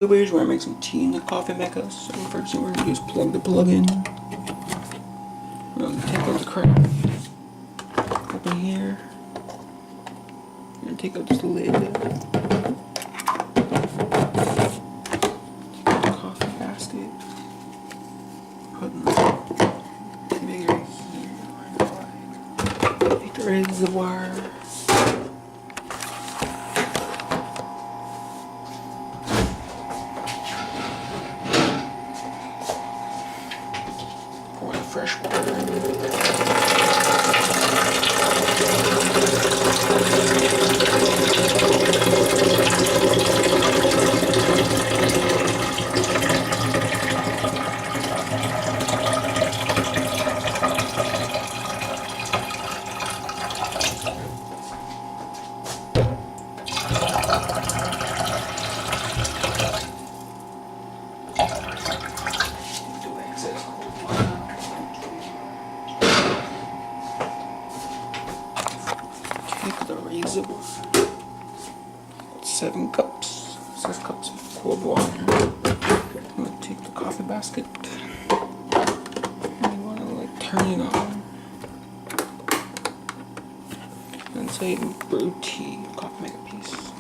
Here's where I make some tea in the coffee maker. So first thing we're gonna do is plug the plug in. We're gonna take out the carafe. Open here. We're gonna take out this lid. Take out the coffee basket. Put in the bigger here. Take the reservoir. Pour in fresh water. Take the reservoir. 7 cups. 6 cups of cold water. I'm gonna take the coffee basket. And you wanna turn it on. And say brew tea, coffee maker piece.